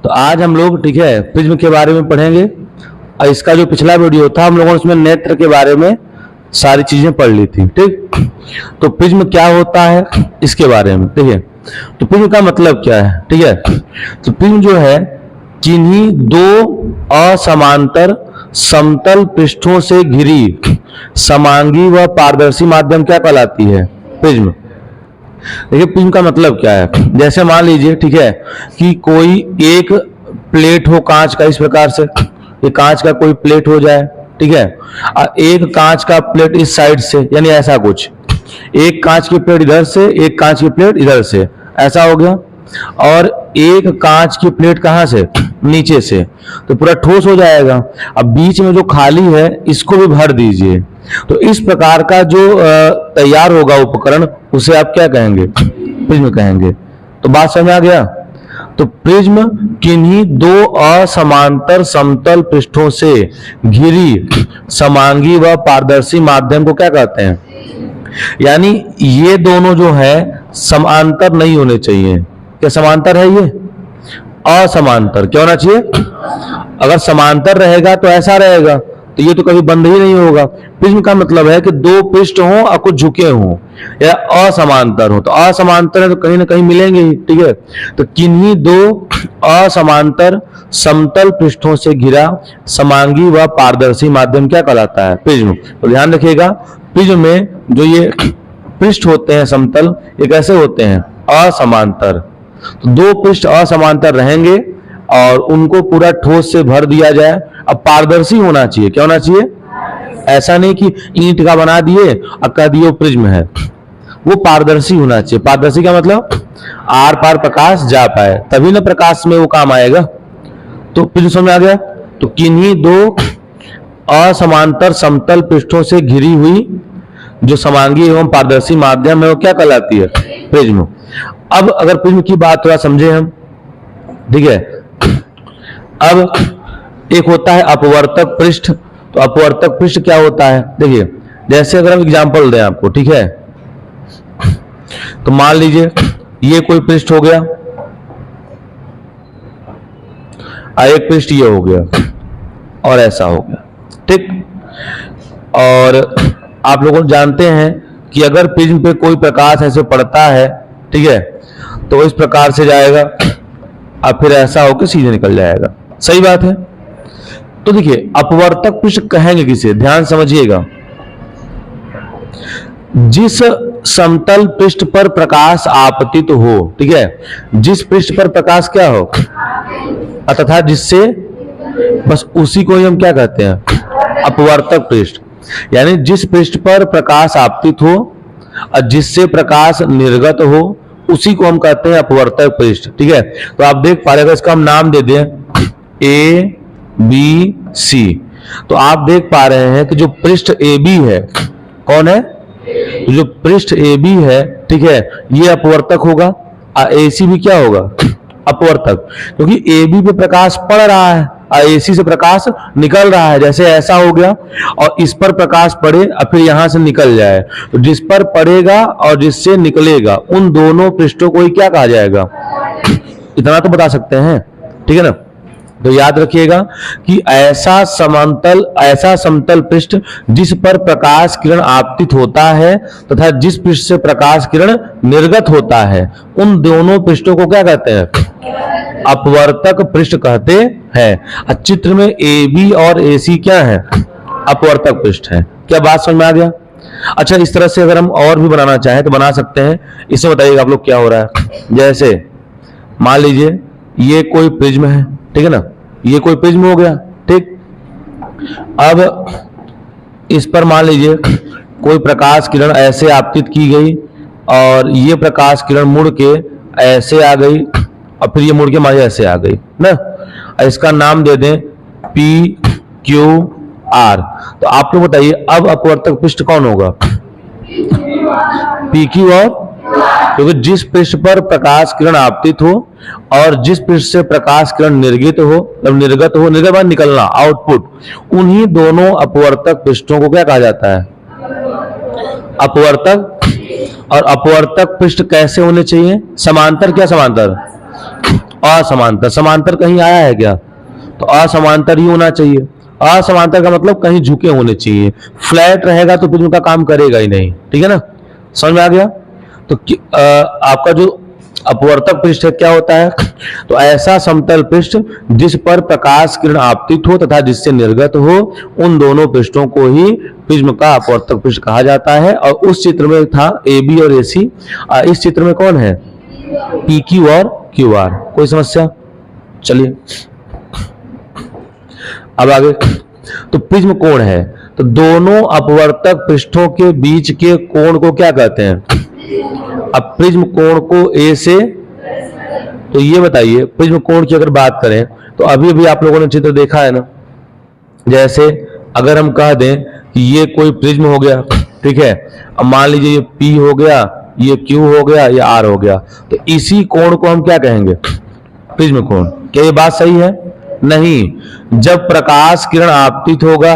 तो आज हम लोग ठीक है प्रिज्म के बारे में पढ़ेंगे। और इसका जो पिछला वीडियो था हम लोगों ने उसमें नेत्र के बारे में सारी चीजें पढ़ ली थी। ठीक, तो प्रिज्म क्या होता है इसके बारे में। ठीक है, तो प्रिज्म का मतलब क्या है। ठीक है, तो प्रिज्म जो है किन्हीं दो असमांतर समतल पृष्ठों से घिरी समांगी व पारदर्शी माध्यम क्या कहलाती है, प्रिज्म। देखिए प्रिज्म का मतलब क्या है। जैसे मान लीजिए ठीक है कि कोई एक प्लेट हो कांच का, इस प्रकार से ये कांच का कोई प्लेट हो जाए। ठीक है, और एक कांच का प्लेट इस साइड से, यानी ऐसा कुछ, एक कांच की प्लेट इधर से, एक कांच की प्लेट इधर से, ऐसा हो गया। और एक कांच की प्लेट कहां से, नीचे से, तो पूरा ठोस हो जाएगा। अब बीच में जो खाली है इसको भी भर दीजिए, तो इस प्रकार का जो तैयार होगा उपकरण उसे आप क्या कहेंगे, प्रिज्म कहेंगे। तो बात समझ आ गया। तो प्रिज्म किन्हीं दो असमांतर समतल पृष्ठों से घिरी समांगी व पारदर्शी माध्यम को क्या कहते हैं, यानी ये दोनों जो है समांतर नहीं होने चाहिए। क्या समांतर है, ये असमांतर क्या होना चाहिए। अगर समांतर रहेगा तो ऐसा रहेगा, तो ये तो कभी बंद ही नहीं होगा। प्रिज्म का मतलब है कि दो पृष्ठ हों और कुछ झुके हों या असमांतर हो, तो असमांतर है तो कहीं ना कहीं मिलेंगे ही। ठीक है, तो किन्हीं दो असमांतर समतल पृष्ठों से घिरा समांगी व पारदर्शी माध्यम क्या कहलाता है, प्रिज्म। तो ध्यान रखिएगा, प्रिज्म में जो ये पृष्ठ होते हैं समतल, ये कैसे होते हैं, असमांतर। तो दो पृष्ठ असमांतर रहेंगे और उनको पूरा ठोस से भर दिया जाए। अब पारदर्शी होना चाहिए, क्या होना चाहिए, ऐसा नहीं कि ईंट का बना दिए और कह दिए प्रिज्म है, वो पारदर्शी होना चाहिए। पारदर्शी का मतलब आर पार प्रकाश जा पाए, तभी ना प्रकाश में वो काम आएगा। तो प्रिज्म समझ आ गया। तो किन्हीं दो असमांतर समतल पृष्ठों से घिरी हुई जो समांगी एवं पारदर्शी माध्यम है वो क्या कहलाती है, प्रिज्म। अब अगर प्रिज्म की बात थोड़ा समझे हम, ठीक है। अब एक होता है अपवर्तक पृष्ठ। तो अपवर्तक पृष्ठ क्या होता है, देखिए जैसे अगर हम एग्जांपल दें आपको, ठीक है, तो मान लीजिए ये कोई पृष्ठ हो गया और एक पृष्ठ ये हो गया और ऐसा हो गया। ठीक, और आप लोग जानते हैं कि अगर प्रिज्म पे कोई प्रकाश ऐसे पड़ता है, ठीक है, तो इस प्रकार से जाएगा और फिर ऐसा होकर सीधे निकल जाएगा। सही बात है। तो देखिए अपवर्तक पृष्ठ कहेंगे किसे, ध्यान समझिएगा, जिस समतल पृष्ठ पर प्रकाश आपतित हो, ठीक है, जिस पृष्ठ पर प्रकाश क्या हो, तथा जिससे, बस उसी को ही हम क्या कहते हैं, अपवर्तक पृष्ठ। यानी जिस पृष्ठ पर प्रकाश आपतित हो और जिससे प्रकाश निर्गत हो उसी को हम कहते हैं अपवर्तक पृष्ठ। ठीक है, तो आप देख पा रहे हैं, इसका हम नाम दे दें ए बी सी, तो आप देख पा रहे हैं कि जो पृष्ठ ए बी है, कौन है, जो पृष्ठ ए बी है, ठीक है, ये अपवर्तक होगा और ए सी भी क्या होगा, अपवर्तक, क्योंकि ए बी पे प्रकाश पड़ रहा है और ए सी से प्रकाश निकल रहा है। जैसे ऐसा हो गया और इस पर प्रकाश पड़े और फिर यहां से निकल जाए, तो जिस पर पड़ेगा और जिससे निकलेगा उन दोनों पृष्ठों को ही क्या कहा जाएगा, इतना तो बता सकते हैं। ठीक है ना, तो याद रखिएगा कि ऐसा समतल पृष्ठ जिस पर प्रकाश किरण आपतित होता है तथा जिस पृष्ठ से प्रकाश किरण निर्गत होता है उन दोनों पृष्ठों को क्या कहते हैं, अपवर्तक पृष्ठ कहते हैं। चित्र में ए बी और ए सी क्या है, अपवर्तक पृष्ठ है। क्या बात समझ में आ गया। अच्छा, इस तरह से अगर हम और भी बनाना चाहें तो बना सकते हैं। इसमें बताइएगा आप लोग क्या हो रहा है। जैसे मान लीजिए ये कोई प्रिज्म है, ठीक है ना, ये कोई प्रिज्म हो गया। ठीक, अब इस पर मान लीजिए कोई प्रकाश किरण ऐसे आपतित की गई और ये प्रकाश किरण मुड़ के ऐसे आ गई और फिर ये मुड़ के मारे ऐसे आ गई ना। इसका नाम दे दें पी क्यू आर। तो आप लोग बताइए अब अपवर्तक पृष्ठ कौन होगा, पी क्यू आर, क्योंकि जिस पृष्ठ पर प्रकाश किरण आपतित हो और जिस पृष्ठ से प्रकाश किरण निर्गत हो, निर्गत निकलना, आउटपुट, उन्हीं दोनों अपवर्तक पृष्ठों को क्या कहा जाता है, अपवर्तक। और अपवर्तक पृष्ठ कैसे होने चाहिए, समांतर। क्या समांतर, असमांतर, समांतर कहीं आया है क्या? तो असमांतर ही होना चाहिए। असमांतर का मतलब कहीं झुके होने चाहिए। फ्लैट रहेगा तो प्रिज्म का काम करेगा ही नहीं, ठीक है ना, समझ में आ गया? तो आपका जो अपवर्तक पृष्ठ है क्या होता है? तो ऐसा समतल पृष्ठ जिस पर प्रकाश किरण आपतित हो तथा जिससे निर्गत हो, उन दोनों पृष्ठों को ही प्रिज्म का अपवर्तक पृष्ठ कहा जाता है। और उस चित्र में था ए बी और ए सी, इस चित्र में कौन है? पी क्यू और क्यू आर। कोई समस्या? चलिए अब आगे। तो प्रिज्म कोण है, तो दोनों अपवर्तक पृष्ठों के बीच के कोण को क्या कहते हैं? अब प्रिज्म कोण को ए से, तो ये बताइए प्रिज्म कोण की अगर बात करें तो अभी अभी आप लोगों ने चित्र देखा है ना, जैसे अगर हम कह दें कि ये कोई प्रिज्म हो गया, ठीक है, अब मान लीजिए ये पी हो गया, ये क्यू हो गया, ये आर हो गया, तो इसी कोण को हम क्या कहेंगे? प्रिज्म कोण। क्या ये बात सही है? नहीं, जब प्रकाश किरण आपतित होगा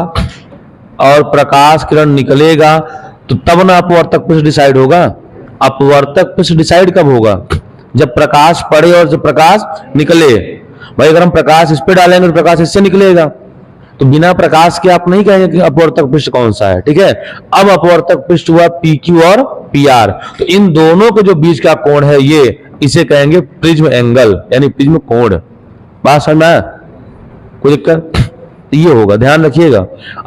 और प्रकाश किरण निकलेगा तो तब ना अपवर्तक पृष्ठ डिसाइड होगा। अपवर्तक पृष्ठ डिसाइड कब होगा? जब प्रकाश पड़े और जब प्रकाश निकले। भाई अगर हम प्रकाश इस पे डालेंगे तो प्रकाश इससे निकलेगा, तो बिना प्रकाश के आप नहीं कहेंगे कि अपवर्तक पृष्ठ कौन सा है, ठीक है। अब अपवर्तक पृष्ठ हुआ पी क्यू और पी आर, तो इन दोनों के जो बीच का कोण है ये, इसे कहेंगे प्रिज्म एंगल यानी प्रिज्म कोण। बात समझ में आया? कोई दिक्कत? ये होगा, ध्यान रखिएगा।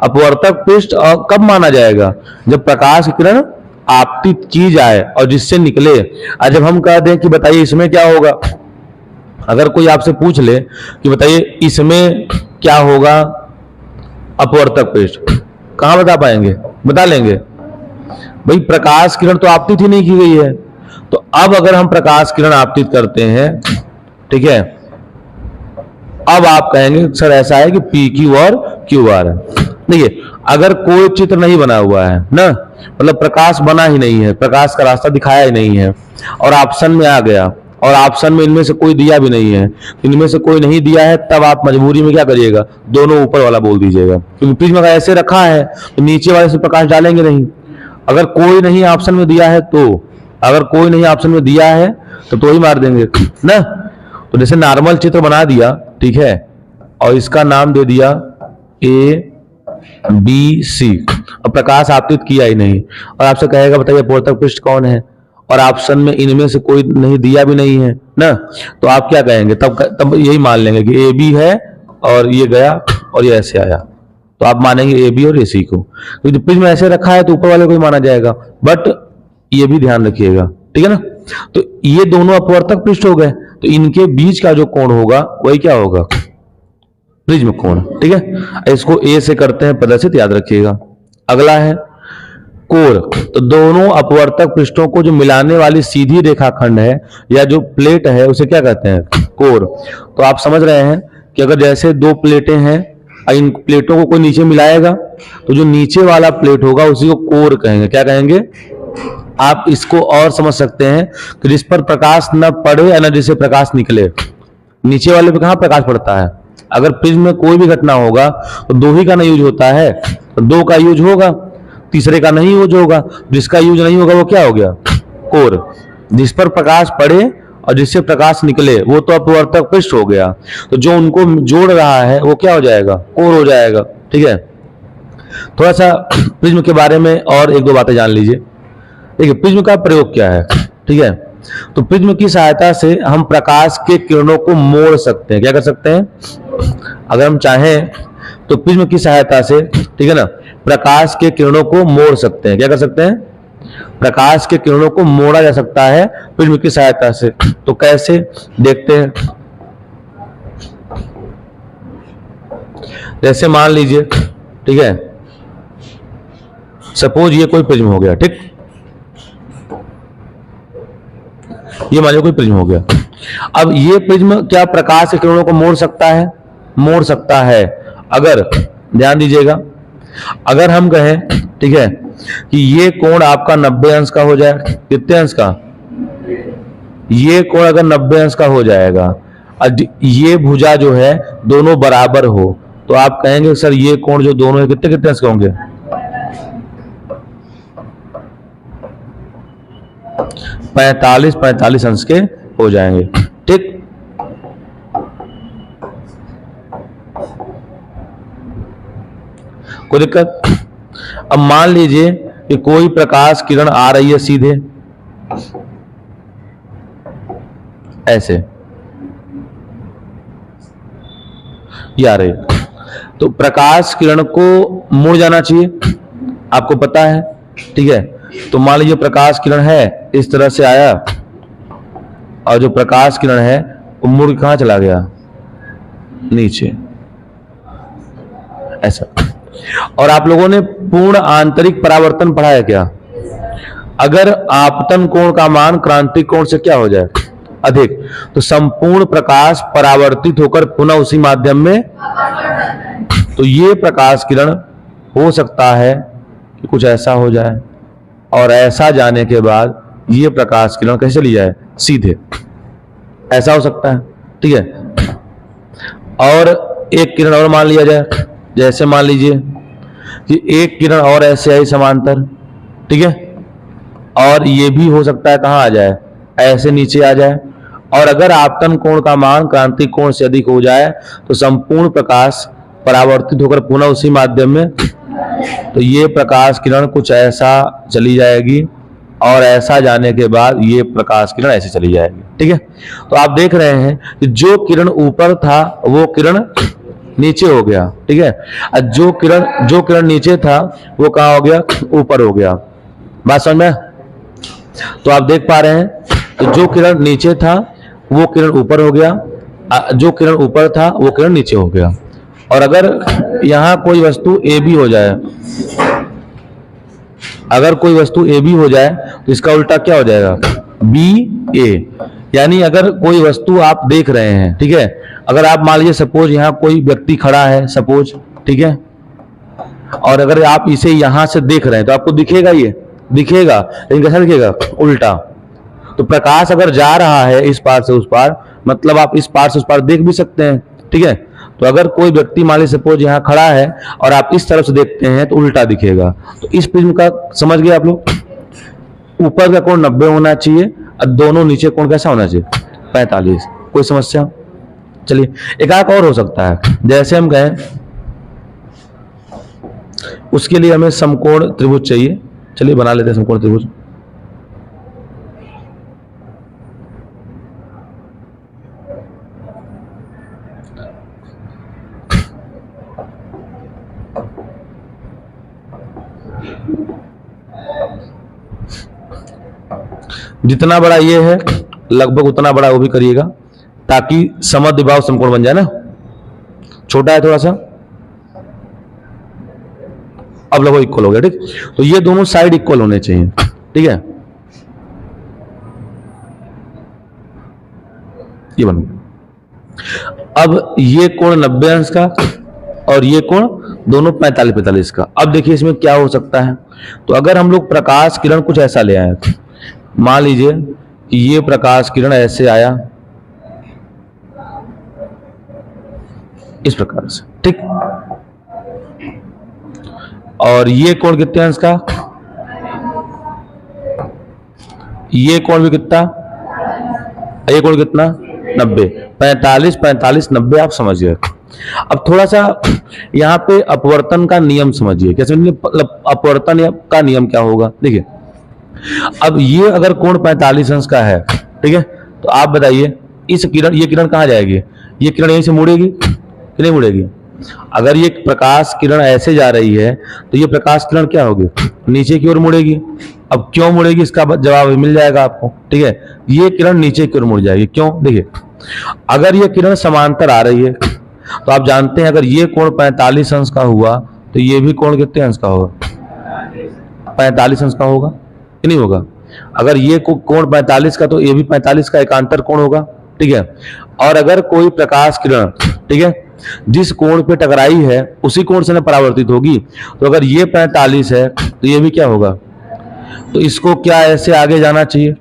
अपवर्तक पृष्ठ कब माना जाएगा? जब प्रकाश किरण आपतित की जाए और जिससे निकले। और जब हम कह दें कि बताइए इसमें क्या होगा, अगर कोई आपसे पूछ ले कि बताइए इसमें क्या होगा अपवर्तक पृष्ठ, कहां बता पाएंगे? बता लेंगे भाई प्रकाश किरण तो आपतित ही नहीं की गई है। तो अब अगर हम प्रकाश किरण आपतित करते हैं, ठीक है, अब आप कहेंगे सर ऐसा है कि पी क्यू और क्यू आर है। देखिए अगर कोई चित्र नहीं बना हुआ है ना, मतलब प्रकाश बना ही नहीं है, प्रकाश का रास्ता दिखाया ही नहीं है, और ऑप्शन में आ गया और ऑप्शन में इनमें से कोई दिया भी नहीं है, इनमें से कोई नहीं दिया है, तब आप मजबूरी में क्या करिएगा? दोनों ऊपर वाला बोल दीजिएगा, क्योंकि प्रिज्म का ऐसे रखा है तो नीचे वाले से प्रकाश डालेंगे नहीं। अगर कोई नहीं ऑप्शन में दिया है तो, अगर कोई नहीं ऑप्शन में दिया है तो ही मार देंगे ना। तो जैसे नॉर्मल चित्र बना दिया, ठीक है, और इसका नाम दे दिया ए बी सी, और प्रकाश आपतित किया ही नहीं, और आपसे कहेगा बताइए अपवर्तक पृष्ठ कौन है, और ऑप्शन में इनमें से कोई नहीं दिया भी नहीं है ना, तो आप क्या कहेंगे? तब यही मान लेंगे कि ए बी है और ये गया और ये ऐसे आया, तो आप मानेंगे ए बी और ए सी को, क्योंकि प्रिज्म ऐसे रखा है तो ऊपर वाले को ही माना जाएगा। बट ये भी ध्यान रखिएगा, ठीक है ना। तो ये दोनों अपवर्तक पृष्ठ हो गए, तो इनके बीच का जो कोण होगा वही क्या होगा? प्रिज्म कोण, ठीक है। इसको ए से करते हैं प्रदर्शित, याद रखिएगा। अगला है कोर। तो दोनों अपवर्तक पृष्ठों को जो मिलाने वाली सीधी रेखाखंड है या जो प्लेट है उसे क्या कहते हैं? कोर। तो आप समझ रहे हैं कि अगर जैसे दो प्लेटें हैं, इन प्लेटों को कोई नीचे मिलाएगा तो जो नीचे वाला प्लेट होगा उसी को कोर कहेंगे। क्या कहेंगे? आप इसको और समझ सकते हैं कि जिस पर प्रकाश न पड़े या न जिससे प्रकाश निकले। नीचे वाले पे कहां प्रकाश पड़ता है? अगर प्रिज्म में कोई भी घटना होगा तो दो ही का ना यूज होता है, तो दो का यूज होगा, तीसरे का नहीं यूज होगा। जिसका यूज नहीं होगा वो क्या हो गया? कोर। जिस पर प्रकाश पड़े और जिससे प्रकाश निकले वो तो अपवर्तक पृष्ठ हो गया, तो जो उनको जोड़ रहा है वो क्या हो जाएगा? कोर हो जाएगा, ठीक है। थोड़ा सा प्रिज्म के बारे में और एक दो बातें जान लीजिए। देखिए प्रिज्म का प्रयोग क्या है, ठीक है। तो प्रिज्म की सहायता से हम प्रकाश के किरणों को मोड़ सकते हैं। क्या कर सकते हैं? अगर हम चाहें तो प्रिज्म की सहायता से, ठीक है ना, प्रकाश के किरणों को मोड़ सकते हैं। क्या कर सकते हैं? प्रकाश के किरणों को मोड़ा जा सकता है प्रिज्म की सहायता से। तो कैसे, देखते हैं। जैसे मान लीजिए, ठीक है, सपोज ये कोई प्रिज्म हो गया, ठीक, ये मान लो कोई प्रिज्म हो गया। अब ये प्रिज्म क्या प्रकाश के किरणों को मोड़ सकता है? मोड़ सकता है। अगर ध्यान दीजिएगा, अगर हम कहें, ठीक है, कि ये कोण आपका 90 अंश का हो जाए। कितने अंश का? ये कोण अगर 90 अंश का हो जाएगा, ये भुजा जो है दोनों बराबर हो, तो आप कहेंगे सर ये कोण जो दोनों है कितने कितने अंश के होंगे? 45 अंश के हो जाएंगे, ठीक। कोई दिक्कत? अब मान लीजिए कि कोई प्रकाश किरण आ रही है सीधे ऐसे, ये आ रही है, तो प्रकाश किरण को मुड़ जाना चाहिए, आपको पता है, ठीक है। तो मान लीजिए प्रकाश किरण है, इस तरह से आया, और जो प्रकाश किरण है वो मुड़ के कहां चला गया? नीचे, ऐसा। और आप लोगों ने पूर्ण आंतरिक परावर्तन पढ़ा है क्या? अगर आपतन कोण का मान क्रांतिक कोण से क्या हो जाए? अधिक, तो संपूर्ण प्रकाश परावर्तित होकर पुनः उसी माध्यम में, तो ये प्रकाश किरण हो सकता है कि कुछ ऐसा हो जाए, और ऐसा जाने के बाद ये प्रकाश किरण कैसे चली जाए? सीधे, ऐसा हो सकता है, ठीक है। और एक किरण और मान लिया जाए, जैसे मान लीजिए कि एक किरण और ऐसे आई समांतर, ठीक है, और ये भी हो सकता है कहां आ जाए? ऐसे नीचे आ जाए। और अगर आपतन कोण का मान क्रांतिक कोण से अधिक हो जाए तो संपूर्ण प्रकाश परावर्तित होकर पुनः उसी माध्यम में, तो ये प्रकाश किरण कुछ ऐसा चली जाएगी, और ऐसा जाने के बाद ये प्रकाश किरण ऐसे चली जाएगी, ठीक है। तो आप देख रहे हैं कि जो किरण ऊपर था वो किरण नीचे हो गया, ठीक है, और जो किरण नीचे था वो कहां हो गया? ऊपर हो गया। बात समझ में? तो आप देख पा रहे हैं, तो जो किरण नीचे था वो किरण ऊपर हो गया, जो किरण ऊपर था वो किरण नीचे हो गया। और अगर यहां कोई वस्तु ए बी हो जाए, अगर कोई वस्तु ए बी हो जाए तो इसका उल्टा क्या हो जाएगा? बी ए। यानी अगर कोई वस्तु आप देख रहे हैं, ठीक है, अगर आप मान लीजिए सपोज यहां कोई व्यक्ति खड़ा है सपोज, ठीक है, और अगर आप इसे यहां से देख रहे हैं तो आपको दिखेगा, ये दिखेगा, लेकिन कैसा दिखेगा? उल्टा। तो प्रकाश अगर जा रहा है इस पार से उस पार, मतलब आप इस पार से उस पार देख भी सकते हैं, ठीक है। तो अगर कोई व्यक्ति मान लीजिए सपोज यहां खड़ा है और आप इस तरफ से देखते हैं तो उल्टा दिखेगा। तो इस प्रिज्म का समझ गए आप लोग? ऊपर का कोण 90 होना चाहिए और दोनों नीचे कोण कैसा होना चाहिए? 45। कोई समस्या? चलिए एक आंख और हो सकता है, जैसे हम कहें उसके लिए हमें समकोण त्रिभुज चाहिए। चलिए बना लेते हैं समकोण त्रिभुज। जितना बड़ा ये है लगभग उतना बड़ा वो भी करिएगा, ताकि समद्विबाहु समकोण बन जाए ना। छोटा है थोड़ा सा, अब लगभग इक्वल हो गया, ठीक। तो ये दोनों साइड इक्वल होने चाहिए, ठीक है। ये बन गया। अब ये कोण 90 अंश का और ये कोण दोनों 45-45 का। अब देखिए इसमें क्या हो सकता है। तो अगर हम लोग प्रकाश किरण कुछ ऐसा ले आए, मान लीजिए कि ये प्रकाश किरण ऐसे आया इस प्रकार से, ठीक, और ये कोण कितने अंश का? ये कोण भी कितना? ये कोण कितना? 90। 45, 45, 90 आप समझिए। अब थोड़ा सा यहां पे अपवर्तन का नियम समझिए। कैसे? मतलब अपवर्तन का नियम क्या होगा? देखिए अब ये अगर कोण 45 अंश का है, ठीक है, तो आप बताइए इस किरण, ये किरण कहां जाएगी? ये किरण यहीं से मुड़ेगी कि नहीं मुड़ेगी? अगर ये प्रकाश किरण ऐसे जा रही है तो ये प्रकाश किरण क्या होगी? नीचे की ओर मुड़ेगी। अब क्यों मुड़ेगी इसका जवाब मिल जाएगा आपको, ठीक है। ये किरण नीचे की ओर मुड़ जाएगी, क्यों? देखिए अगर ये किरण समांतर आ रही है तो आप जानते हैं अगर ये कोण 45 अंश का हुआ तो ये भी कोण कितने अंश का होगा? 45 अंश का होगा कि नहीं होगा? अगर ये कोण 45 का तो ये भी 45 का एकांतर कोण होगा, ठीक है। और अगर कोई प्रकाश किरण, ठीक है, जिस कोण पे टकराई है उसी कोण से न परावर्तित होगी, तो अगर ये 45 है तो ये भी क्या होगा? तो इसको क्या ऐसे आगे जाना चाहिए?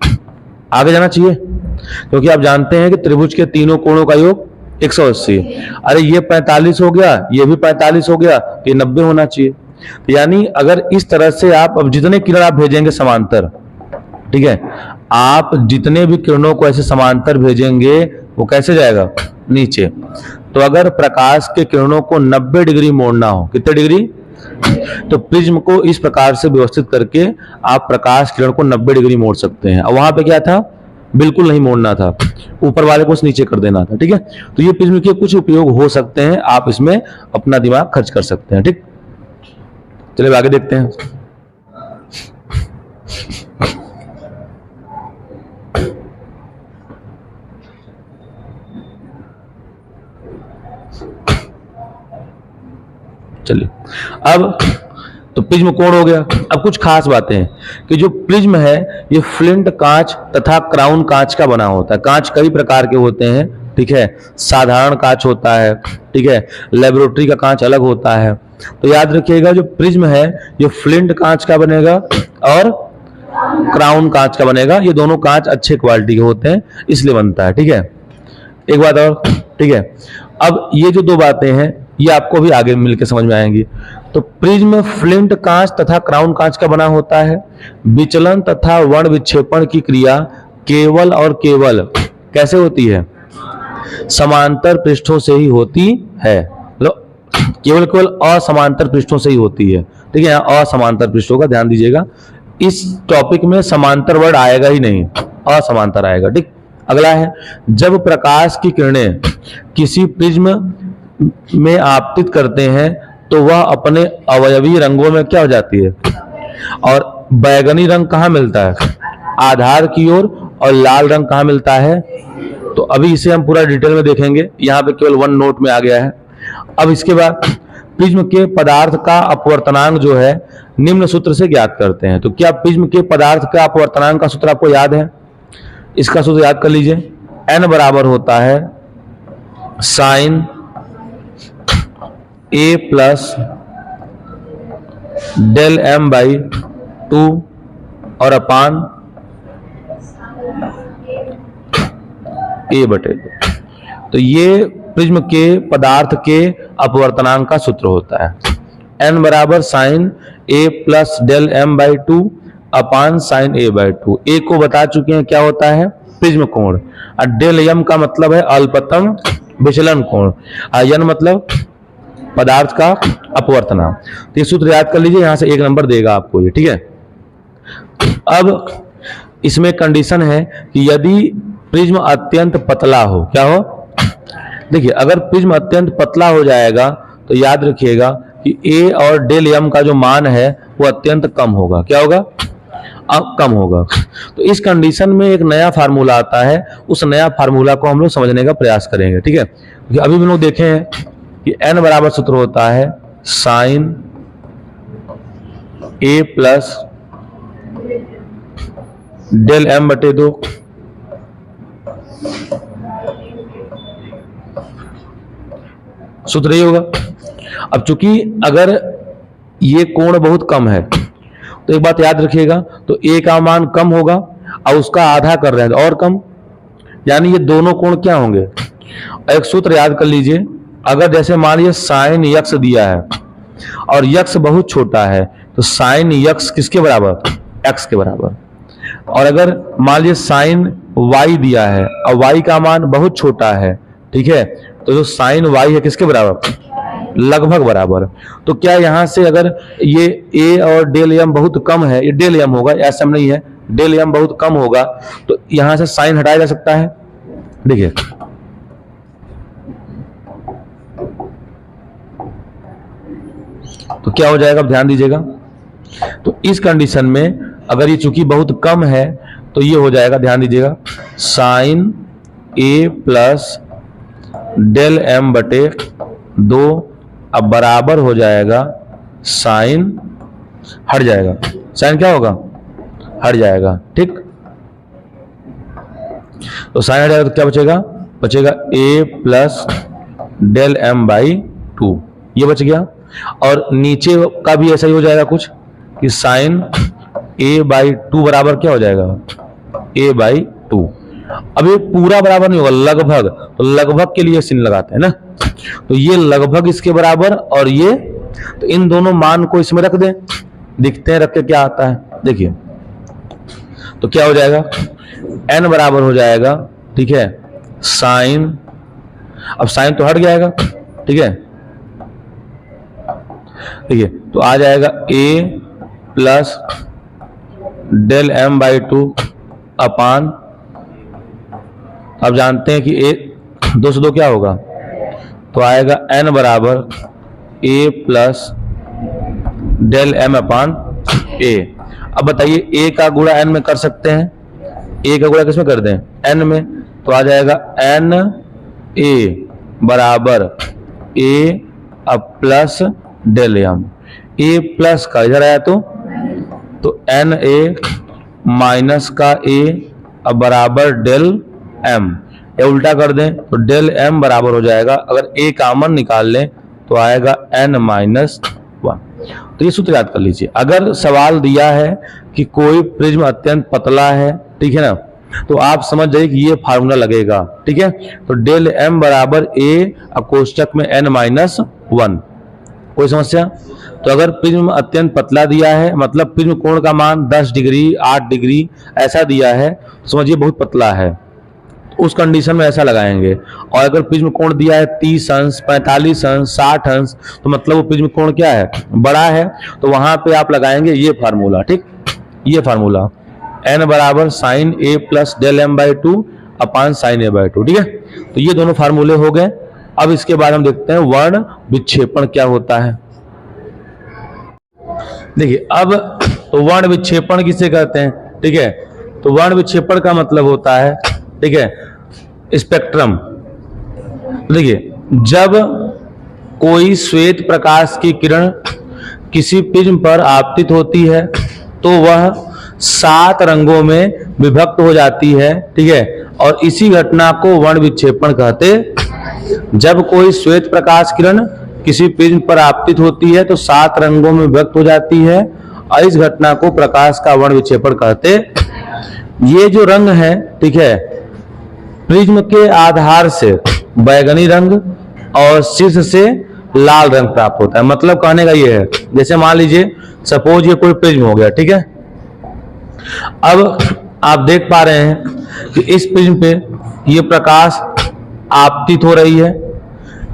आगे जाना चाहिए, क्योंकि आप जानते हैं कि त्रिभुज के तीनों कोणों का योग 180। अरे ये 45 हो गया, ये भी 45 हो गया, तो ये 90 होना चाहिए। तो यानी अगर इस तरह से आप अब जितने किरण आप भेजेंगे समांतर, ठीक है, आप जितने भी किरणों को ऐसे समांतर भेजेंगे वो कैसे जाएगा? नीचे। तो अगर प्रकाश के किरणों को 90 डिग्री मोड़ना हो, कितने डिग्री? तो प्रिज्म को इस प्रकार से व्यवस्थित करके आप प्रकाश किरण को 90 डिग्री मोड़ सकते हैं। और वहां पे क्या था, बिल्कुल नहीं मोड़ना था, ऊपर वाले को नीचे कर देना था। ठीक है, तो ये प्रिज्म के कुछ उपयोग हो सकते हैं, आप इसमें अपना दिमाग खर्च कर सकते हैं। ठीक, चलिए आगे देखते हैं। चलिए अब तो प्रिज्म कोण हो गया। अब कुछ खास बातें हैं कि जो प्रिज्म है ये फ्लिंट कांच तथा क्राउन कांच का बना होता है। कांच कई प्रकार के होते हैं, ठीक है, साधारण कांच होता है, ठीक है, लेबोरेटरी का कांच अलग होता है। तो याद रखिएगा जो प्रिज्म है ये फ्लिंट कांच का बनेगा और क्राउन कांच का बनेगा। ये दोनों कांच अच्छे क्वालिटी के होते हैं इसलिए बनता है। ठीक है, एक बात और, ठीक है, अब ये जो दो बातें हैं ये आपको भी आगे मिलकर समझ में आएंगी। तो प्रिज्म फ्लिंट कांच तथा क्राउन कांच का बना होता है। विचलन तथा वर्ण विक्षेपण की क्रिया केवल और केवल कैसे होती है, समांतर पृष्ठों से ही होती है। मतलब केवल केवल असमांतर पृष्ठों से ही होती है। ठीक है, यहाँ असमांतर पृष्ठों का ध्यान दीजिएगा, इस टॉपिक में समांतर वर्ड आएगा ही नहीं, असमांतर आएगा। ठीक, अगला है जब प्रकाश की किरणें किसी प्रिज्म में आपतित करते हैं तो वह अपने अवयवी रंगों में क्या हो जाती है, और बैगनी रंग कहाँ मिलता है, आधार की ओर, और लाल रंग कहाँ मिलता है। तो अभी इसे हम पूरा डिटेल में देखेंगे, यहाँ पे केवल वन नोट में आ गया है। अब इसके बाद प्रिज्म के पदार्थ का अपवर्तनांक जो है निम्न सूत्र से ज्ञात करते हैं। तो क्या प्रिज्म के पदार्थ का अपवर्तनांक का सूत्र आपको याद है? इसका सूत्र याद कर लीजिए, n बराबर होता है sine a plus del m by 2 और अपान a बटे 2। तो ये प्रिज्म के पदार्थ के अपवर्तनांक का सूत्र होता है। n बराबर sine a plus del m by 2 upon sine a by 2। a को बता चुके हैं क्या होता है, प्रिज्म कोण। और डेल m का मतलब है अल्पतम विचलन कोण, और n मतलब पदार्थ का अपवर्तनांक। तो ये सूत्र याद कर लीजिए, यहां से 1 नंबर देगा आपको ये। ठीक है, अब इसमें कंडीशन है कि यदि प्रिज्म अत्यंत पतला हो, क्या हो, देखिए अगर प्रिज्म अत्यंत पतला हो जाएगा तो याद रखिएगा कि a और डेल m का जो मान है वो अत्यंत कम होगा। क्या होगा, अब कम होगा। तो इस कंडीशन में एक नया फार्मूला आता है, उस नया फार्मूला को हम लोग समझने का प्रयास करेंगे। ठीक है, क्योंकि अभी हम लोग देखे हैं कि n बराबर सूत्र होता है sine a plus del m बटे 2 सूत्र यही होगा। अब चूंकि अगर ये कोण बहुत कम है तो एक बात याद रखिएगा, तो a का मान कम होगा और उसका आधा कर रहे हैं और कम, यानी ये दोनों कोण क्या होंगे। एक सूत्र याद कर लीजिए, अगर जैसे मान लीजिए साइन यक्स दिया है और यक्स बहुत छोटा है तो साइन यक्स किसके बराबर, एक्स के बराबर। और अगर मान लीजिए साइन वाई दिया है और वाई का मान बहुत छोटा है, ठीक है, तो जो साइन वाई है किसके बराबर, लगभग बराबर। तो क्या यहां से अगर ये a और डेल m बहुत कम है, ये डेल m होगा, ऐसा नहीं है, डेल m बहुत कम होगा, तो यहां से साइन हटाया जा सकता है। देखिए तो क्या हो जाएगा, ध्यान दीजिएगा। तो इस कंडीशन में अगर ये चूंकि बहुत कम है तो ये हो जाएगा, ध्यान दीजिएगा, sine a plus del m बटे 2 अब बराबर हो जाएगा साइन, हट जाएगा, साइन क्या होगा, हट जाएगा। ठीक, तो साइन हट जाएगा तो क्या बचेगा, बचेगा a plus del m by 2, ये बच गया। और नीचे का भी ऐसा ही हो जाएगा कुछ कि साइन a बाई 2 बराबर क्या हो जाएगा, a बाई 2। अब ये पूरा बराबर नहीं होगा, लगभग, तो लगभग के लिए चिन्ह लगाते हैं ना, तो ये लगभग इसके बराबर और ये, तो इन दोनों मान को इसमें रख दें, दिखते हैं रख के क्या आता है। देखिए तो क्या हो जाएगा, n बराबर हो जाएगा, ठीक है, साइन, अब साइन तो हट जाएगा, ठीक है, देखिए तो आ जाएगा a plus del m by 2 upon, अब जानते हैं कि a 2 से 2 क्या होगा, तो आएगा n बराबर a plus del m upon a। अब बताइए a का गुणा n में कर सकते हैं, a का गुणा किसमें कर दें, n में, तो आ जाएगा n a बराबर a अब plus del m, a plus का इधर आया तो n a माइनस का a अब बराबर डेल m, या उल्टा कर दें तो डेल m बराबर हो जाएगा, अगर a कॉमन निकाल लें तो आएगा n माइनस 1। तो ये सूत्र याद कर लीजिए। अगर सवाल दिया है कि कोई प्रिज्म अत्यंत पतला है, ठीक है ना, तो आप समझ जाइए कि ये फार्मूला लगेगा, ठीक है। तो डेल m बराबर a कोष्टक में n माइनस 1। कोई समस्या? तो अगर प्रिज्म अत्यंत पतला दिया है, मतलब प्रिज्म कोण का मान 10 डिग्री 8 डिग्री ऐसा दिया है, तो समझिए बहुत पतला है, उस कंडीशन में ऐसा लगाएंगे। और अगर प्रिज्म कोण दिया है 30 अंश 45 अंश 60 अंश, तो मतलब वो प्रिज्म कोण क्या है, बड़ा है, तो वहां पे आप लगाएंगे ये फार्मूला, ठीक, ये फार्मूला n बराबर sine a plus del m by 2 upon sine a by 2, ठीक है। तो ये दोनों फार्मूले हो गए। अब इसके बाद हम देखते हैं वर्ण विक्षेपण क्या होता है। देखिए अब तो वर्ण विक्षेपण किसे कहते हैं, ठीक है। तो वर्ण विक्षेपण का मतलब होता है, ठीक है, स्पेक्ट्रम। देखिए जब कोई श्वेत प्रकाश की किरण किसी प्रिज्म पर आपतित होती है तो वह 7 रंगों में विभक्त हो जाती है, ठीक है, और इसी घटना को वर्ण विक्षेपण कहते। जब कोई श्वेत प्रकाश किरण किसी प्रिज्म पर आपतित होती है तो 7 रंगों में विभक्त हो जाती है और इस घटना को प्रकाश का वर्ण विक्षेपण कहते। ये जो रंग है, ठीक है, प्रिज्म के आधार से बैगनी रंग और शीर्ष से लाल रंग प्राप्त होता है। मतलब कहने का ये है, जैसे मान लीजिए सपोज ये कोई प्रिज्म हो गया, ठीक है। अब आप देख पा रहे हैं कि इस प्रिज्म पे ये प्रकाश आपतित हो रही है।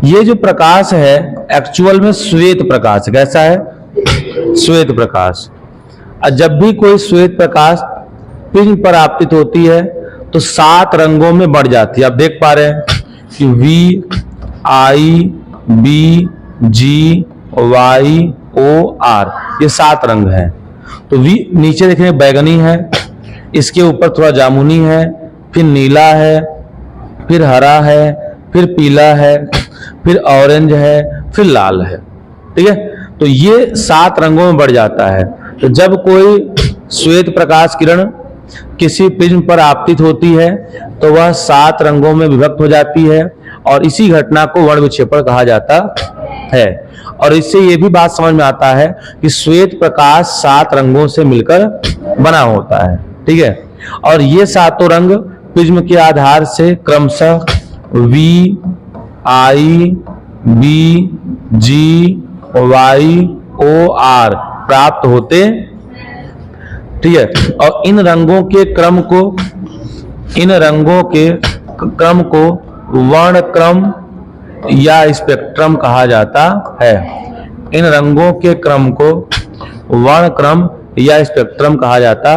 ये जो प्रकाश है एक्चुअल में श्वेत प्रकाश है। कैसा है? श्वेत प्रकाश। और जब भी कोई श्वेत प्रकाश प्रिज्म पर आपतित होती है तो 7 रंगों में बढ़ जाती है। आप देख पा रहे हैं कि V I B G Y O R ये 7 रंग हैं। तो V नीचे देखें बैगनी है, इसके ऊपर थोड़ा जामुनी है, फिर नीला है, फिर हरा है, फिर पीला है, फिर ऑरेंज है, फिर लाल है, ठीक है। तो ये 7 रंगों में बढ़ जाता है। तो जब कोई श्वेत प्रकाश किरण किसी प्रिज्म पर आपतित होती है तो वह 7 रंगों में विभक्त हो जाती है और इसी घटना को वर्ण विक्षेपण कहा जाता है। और इससे यह भी बात समझ में आता है कि श्वेत प्रकाश 7 रंगों से मिलकर बना होता है, ठीक है। और ये 7 रंग प्रिज्म के आधार से क्रमशः V I B G Y O R प्राप्त होते, ठीक है। और इन रंगों के क्रम को वर्ण क्रम या स्पेक्ट्रम कहा जाता है। इन रंगों के क्रम को वर्ण क्रम या स्पेक्ट्रम कहा जाता।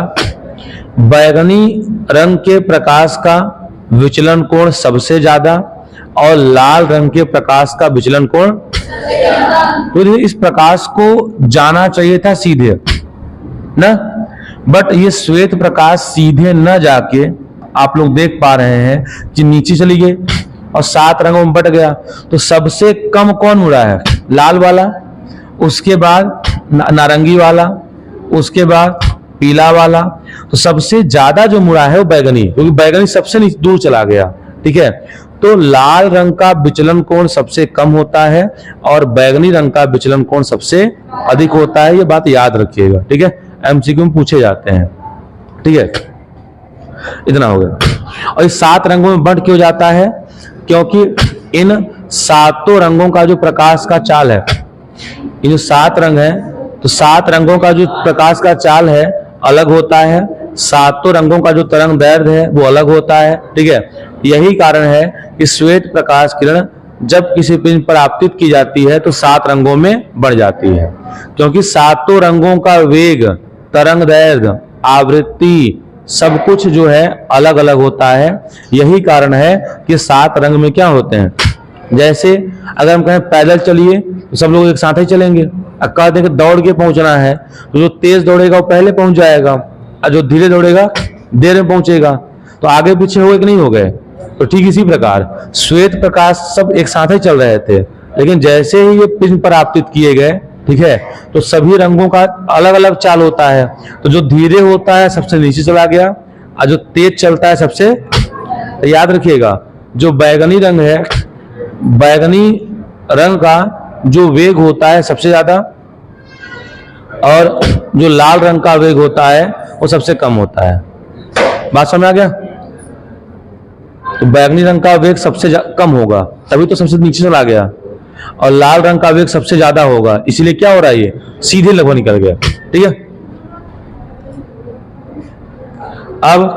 बैगनी रंग के प्रकाश का विचलन कोण सबसे ज्यादा और लाल रंग के प्रकाश का विचलन कोण, तो इस प्रकाश को जाना चाहिए था सीधे ना, बट ये श्वेत प्रकाश सीधे न जाके आप लोग देख पा रहे हैं कि नीचे चली गई और 7 रंगों में बट गया। तो सबसे कम कौन मुड़ा है? लाल वाला, उसके बाद नारंगी वाला, उसके बाद पीला वाला। तो सबसे ज्यादा जो मुड़ा है वो बैगनी, क्योंकि बैगनी सबसे दूर चला गया, ठीक है। तो लाल रंग का विचलन कोण सबसे कम होता है और बैगनी रंग का विचलन कोण सबसे अधिक होता है। ये बात याद रखिएगा, ठीक है, एमसीक्यू में पूछे जाते हैं, ठीक है। इतना हो गया। और इस 7 रंगों में बंट क्यों जाता है? क्योंकि इन 7 रंगों का जो प्रकाश का चाल है, ये जो 7 रंग है, तो 7 रंगों का जो प्रकाश का चाल है अलग होता है, 7 रंगों का जो तरंग दैर्ध्य है वो अलग होता है, ठीक है। यही कारण है कि श्वेत प्रकाश किरण जब किसी प्रिज्म पर आपतित की जाती है तो 7 रंगों में बढ़ जाती है, क्योंकि सातों रंगों का वेग, तरंग दैर्घ्य, आवृत्ति सब कुछ जो है अलग अलग होता है। यही कारण है कि 7 रंग में क्या होते हैं। जैसे अगर हम कहें पैदल चलिए तो सब लोग एक साथ ही चलेंगे। कहते हैं कि दौड़ के पहुंचना है तो जो तेज दौड़ेगा वो पहले पहुंच जाएगा और जो धीरे दौड़ेगा देर में पहुंचेगा। तो आगे पीछे हो गए कि नहीं हो गए। तो ठीक इसी प्रकार श्वेत प्रकाश सब एक साथ ही चल रहे थे, लेकिन जैसे ही ये प्रिज्म पर आपतित किए गए, ठीक है, तो सभी रंगों का अलग अलग चाल होता है। तो जो धीरे होता है सबसे नीचे चला गया और जो तेज चलता है सबसे, याद रखिएगा, जो बैगनी रंग है, बैगनी रंग का जो वेग होता है सबसे ज्यादा और जो लाल रंग का वेग होता है वो सबसे कम होता है। बात समझ आ गया। तो बैगनी रंग का वेग सबसे कम होगा, तभी तो सबसे नीचे चला गया, और लाल रंग का वेग सबसे ज्यादा होगा, इसीलिए क्या हो रहा है, ये सीधे लगभग निकल गया। ठीक है। अब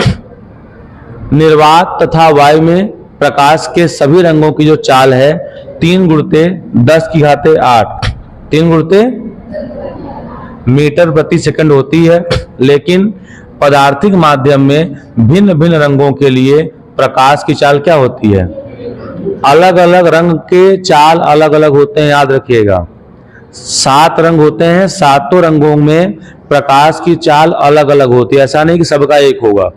निर्वात तथा वायु में प्रकाश के सभी रंगों की जो चाल है 3 गुणित 10⁸ 3 गुणित मीटर प्रति सेकंड होती है। लेकिन पदार्थिक माध्यम में भिन्न भिन्न रंगों के लिए प्रकाश की चाल क्या होती है, अलग अलग रंग के चाल अलग अलग होते हैं, याद रखिएगा। 7 रंग होते हैं, 7 रंगों में प्रकाश की चाल अलग अलग होती है, ऐसा नहीं कि सबका एक होगा।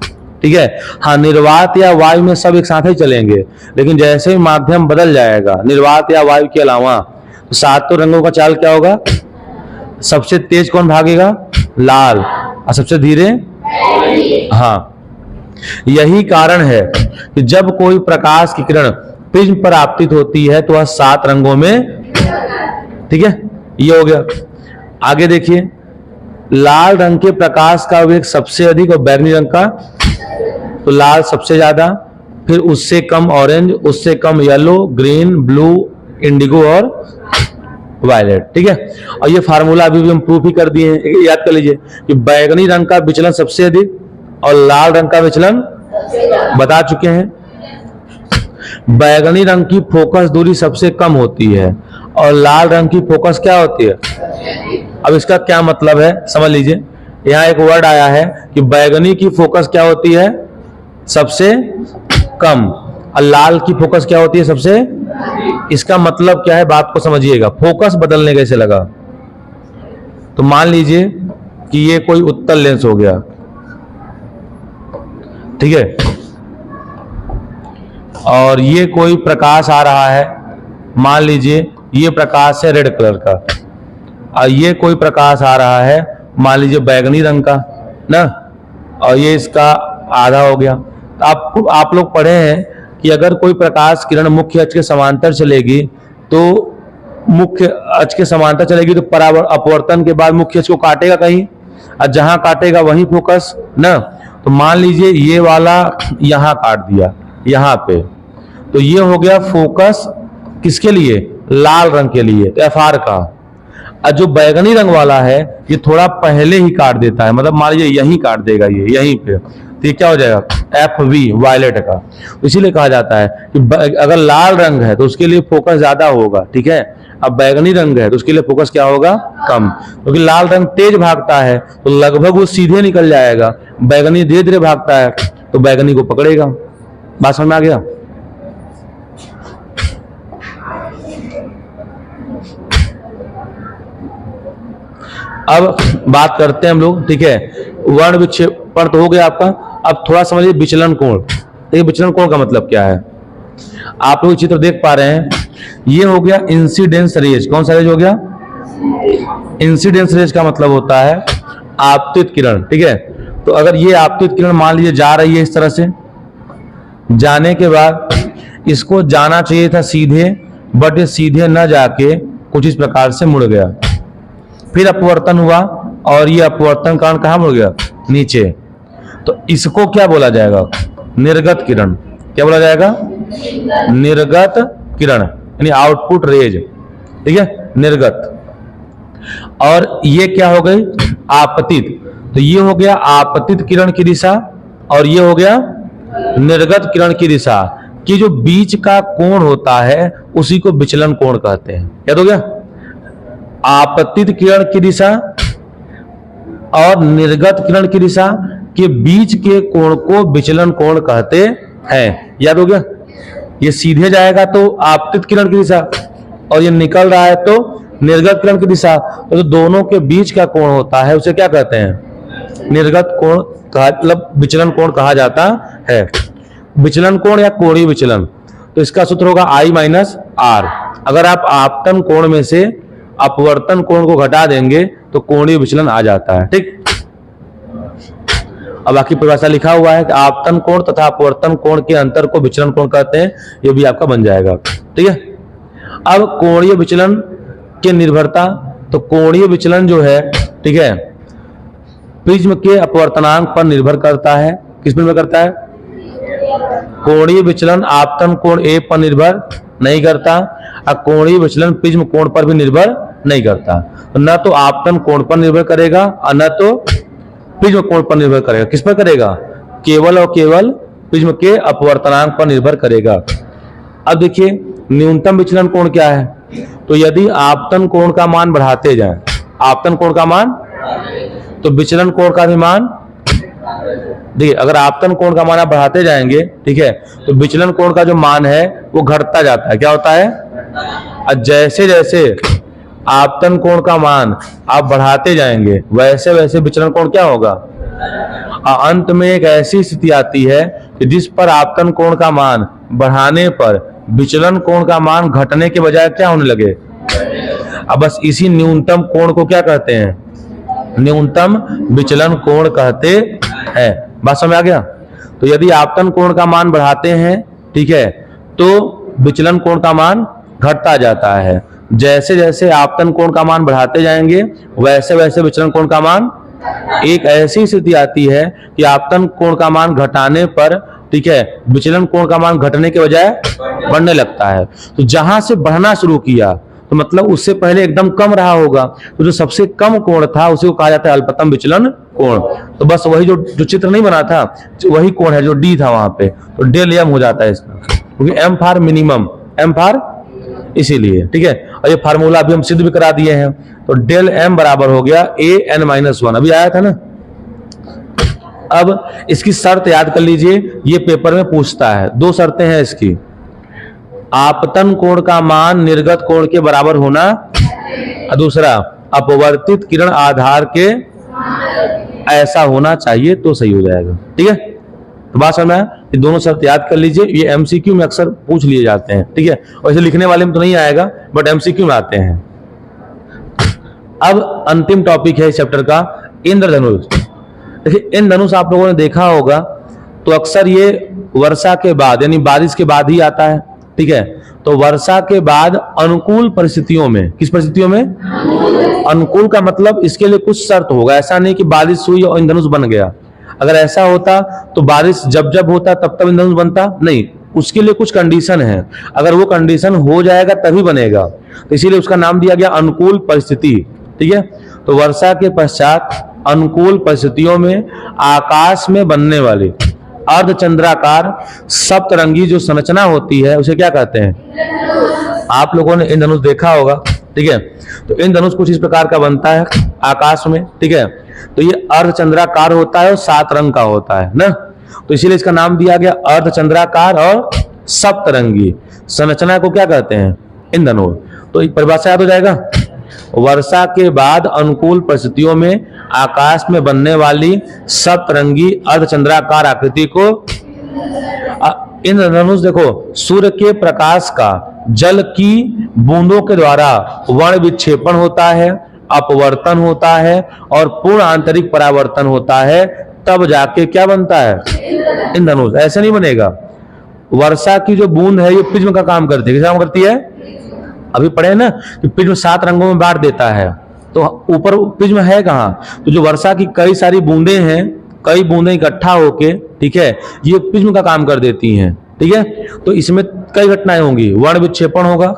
ठीक है। हाँ, निर्वात या वायु में सब एक साथ ही चलेंगे, लेकिन जैसे ही माध्यम बदल जाएगा निर्वात या वायु के अलावा, तो 7 रंगों का चाल क्या होगा, सबसे तेज कौन भागेगा, लाल, और सबसे धीरे, हाँ। यही कारण है कि जब कोई प्रकाश की किरण प्रिज्म पर आपतित होती है तो वह 7 रंगों में, ठीक है, ये हो गया। आगे देखिए, लाल रंग के प्रकाश का वेग सबसे अधिक और बैगनी रंग का, तो लाल सबसे ज्यादा, फिर उससे कम ऑरेंज, उससे कम येलो, ग्रीन, ब्लू, इंडिगो और वायलेट। ठीक है। और ये फार्मूला अभी भी हम प्रूफ ही कर दिए हैं, याद कर लीजिए कि बैगनी रंग का विचलन सबसे अधिक और लाल रंग का विचलन बता चुके हैं। बैगनी रंग की फोकस दूरी सबसे कम होती है और लाल रंग की फोकस क्या होती है। अब इसका क्या मतलब है समझ लीजिए। यहाँ एक वर्ड आया है कि बैगनी की फोकस क्या होती है, सबसे कम, और लाल की फोकस क्या होती है, सबसे। इसका मतलब क्या है, बात को समझिएगा। फोकस बदलने कैसे लगा, तो मान लीजिए कि ये कोई उत्तल लेंस हो गया, ठीक है, और ये कोई प्रकाश आ रहा है, मान लीजिए ये प्रकाश है रेड कलर का, और ये कोई प्रकाश आ रहा है मान लीजिए बैगनी रंग का ना, और ये इसका आधा हो गया। तो आप लोग पढ़े हैं कि अगर कोई प्रकाश किरण मुख्य अक्ष के समांतर चलेगी तो मुख्य अक्ष के समांतर चलेगी तो अपवर्तन के बाद मुख्य अक्ष को काटेगा कहीं, और जहां काटेगा वहीं फोकस ना। तो मान लीजिए ये वाला यहां काट दिया यहां पे, तो ये हो गया फोकस किसके लिए, लाल रंग के लिए, तो FR का। और जो बैगनी रंग वाला है ये थोड़ा पहले ही काट देता है, मतलब मान लीजिए यहीं काट देगा, ये यहीं पे, तो ये क्या हो जाएगा FV, वायलेट का। इसीलिए कहा जाता है कि अगर लाल रंग है तो उसके लिए फोकस ज्यादा होगा, ठीक है। अब बैगनी रंग है तो उसके लिए फोकस क्या होगा, कम, क्योंकि लाल रंग तेज भागता है तो लगभग वो सीधे निकल जाएगा, बैगनी धीरे धीरे भागता है तो बैगनी को पकड़ेगा। बात समझ में आ गया। अब बात करते हैं हम लोग, ठीक है, वर्ण विक्षेपण तो हो गया आपका। अब थोड़ा समझिए विचलन कोण। देखिए विचलन कोण का मतलब क्या है, आप लोग चित्र देख पा रहे हैं, ये हो गया इंसिडेंस रेज। कौन सा रेज हो गया, इंसिडेंस रेज का मतलब होता है आपतित किरण, ठीक है। तो अगर ये आपतित किरण मान लीजिए जा रही है इस तरह से, जाने के बाद इसको जाना चाहिए था सीधे, बट ये सीधे न जाके कुछ इस प्रकार से मुड़ गया, फिर अपवर्तन हुआ और ये अपवर्तन कारण कहां मुड़ गया, नीचे। तो इसको क्या बोला जाएगा, निर्गत किरण। क्या बोला जाएगा, निर्गत किरण, यानी आउटपुट रेज, ठीक है, निर्गत। और ये क्या हो गई, आपतित। तो ये हो गया आपतित किरण की दिशा और ये हो गया निर्गत किरण की दिशा। कि जो बीच का कोण होता है उसी को विचलन कोण कहते हैं। याद हो गया? आपतित किरण की दिशा और निर्गत किरण की दिशा के बीच के कोण को विचलन कोण कहते हैं। याद हो गया? ये सीधे जाएगा तो आपतित किरण की दिशा और ये निकल रहा है तो निर्गत किरण की दिशा, तो जो दोनों के बीच का कोण होता है उसे क्या कहते हैं? निर्गत कोण मतलब विचलन कोण कहा जाता है। विचलन कोण या कोणीय विचलन, तो इसका सूत्र होगा I माइनस R। अगर आप आपतन कोण में से अपवर्तन कोण को घटा देंगे तो कोणीय विचलन आ जाता है। ठीक, अब बाकी परिभाषा लिखा हुआ है कि आपतन कोण तथा अपवर्तन कोण के अंतर को विचलन कोण कहते हैं, ये भी आपका बन जाएगा। ठीक है, अब कोणीय विचलन की निर्भरता, तो कोणीय विचलन जो है, ठीक है, प्रिज्म के अपवर्तनांक पर निर्भर करता है। किस पर निर्भर करता है? कोणीय विचलन आपतन कोण A पर निर्भर नहीं करता और कोणीय विचलन प्रिज्म कोण पर भी निर्भर नहीं करता। तो न तो आपतन कोण पर निर्भर करेगा और न तो प्रिज्म कोण पर निर्भर करेगा। किस पर करेगा? केवल और केवल प्रिज्म के अपवर्तनांक पर निर्भर करेगा। अब देखिए न्यूनतम विचलन कोण क्या है, तो यदि आपतन कोण का मान बढ़ाते जाएं, आपतन कोण का मान, तो विचलन कोण का भी मान, देखिए अगर आपतन कोण का मान आप बढ़ाते जाएंगे, ठीक है, तो विचलन कोण का जो मान है वो घटता जाता है। क्या होता है? और जैसे जैसे आपतन कोण का मान आप बढ़ाते जाएंगे वैसे वैसे विचलन कोण क्या होगा? अंत में एक ऐसी स्थिति आती है कि जिस पर आपतन कोण का मान बढ़ाने पर विचलन कोण का मान घटने के बजाय क्या होने लगे? अब बस इसी न्यूनतम कोण को क्या कहते हैं? न्यूनतम विचलन कोण कहते हैं। बात समझ आ गया? तो यदि आपतन कोण का मान बढ़ाते हैं, ठीक है, तो विचलन कोण का मान घटता जाता है। जैसे जैसे आपतन कोण का मान बढ़ाते जाएंगे वैसे वैसे विचलन कोण का मान, एक ऐसी स्थिति आती है कि आपतन कोण का मान घटाने पर, ठीक है, विचलन कोण का मान घटने के बजाय बढ़ने लगता है। तो जहां से बढ़ना शुरू किया तो मतलब उससे पहले एकदम कम रहा होगा, तो जो सबसे कम कोण था उसी को कहा जाता है अल्पतम विचलन कोण। तो बस वही जो चित्र नहीं बना था वही कोण है जो डी था वहां पे, तो डेल एम हो जाता है इसका, क्योंकि M for minimum, M for, इसीलिए। ठीक है, और ये फार्मूला अभी हम सिद्ध भी करा दिए हैं। तो डेल एम बराबर हो गया AN-1, अभी आया था ना। अब इसकी शर्त याद कर लीजिए, ये पेपर में पूछता है। दो शर्तें हैं इसकी, आपतन कोण का मान निर्गत कोण के बराबर होना और दूसरा अपवर्तित किरण आधार के ऐसा होना चाहिए तो सही हो जाएगा। ठीक है, तो बात समझ में, ये दोनों शर्त याद कर लीजिए। ये MCQ में अक्सर पूछ लिए जाते हैं। ठीक है, वैसे लिखने वाले में तो नहीं आएगा बट MCQ में आते हैं। अब अंतिम टॉपिक है इस चैप्टर का, इंद्रधनुष। देखिए इंद्रधनुष आप लोगों ने देखा होगा तो अक्सर ये वर्षा के बाद यानी बारिश के बाद ही आता है। ठीक है, तो वर्षा के बाद अनुकूल परिस्थितियों में, किस परिस्थितियों में? अनुकूल का मतलब इसके लिए कुछ शर्त होगा, ऐसा नहीं कि बारिश हुई और इंद्रधनुष बन गया। अगर ऐसा होता तो बारिश जब जब होता तब तब इंद्रधनुष बनता नहीं, उसके लिए कुछ कंडीशन है। अगर वो कंडीशन हो जाएगा तभी बनेगा, तो इसीलिए उसका नाम दिया गया अनुकूल परिस्थिति। ठीक है, तो वर्षा के पश्चात अनुकूल परिस्थितियों में आकाश में बनने वाली अर्धचंद्राकार सप्तरंगी जो संरचना होती है उसे क्या कहते हैं? आप लोगों ने इंद्रधनुष देखा होगा। ठीक है, तो इंद्रधनुष कुछ इस प्रकार का बनता है आकाश में। ठीक है, तो ये अर्धचंद्राकार होता है और 7 रंग का होता है ना, तो इसीलिए इसका नाम दिया गया अर्धचंद्राकार और सप्तरंगी संरचना को क्या कहते हैं? इंद्रधनुष। तो परिभाषा याद हो जाएगा, वर्षा के बाद अनुकूल परिस्थितियों में आकाश में बनने वाली सप्तरंगी अर्धचंद्राकार आकृति को इंद्रधनुष। देखो सूर्य के प्रकाश का जल की बूंदों के द्वारा वर्ण विक्षेपण होता है, अपवर्तन होता है और पूर्ण आंतरिक परावर्तन होता है, तब जाके क्या बनता है? इंद्रधनुष। ऐसे नहीं बनेगा। वर्षा की जो बूंद है ये प्रिज्म का काम करती है। किस काम करती है? अभी पढ़े ना कि प्रिज्म 7 रंगों में बांट देता है, तो ऊपर प्रिज्म है कहाँ? तो जो वर्षा की कई सारी बूंदें हैं, कई बूंदें इकट्ठा होके, ठीक है, ये प्रिज्म का काम कर देती हैं। ठीक है, तो इसमें कई घटनाएं होंगी, वर्ण विक्षेपण होगा,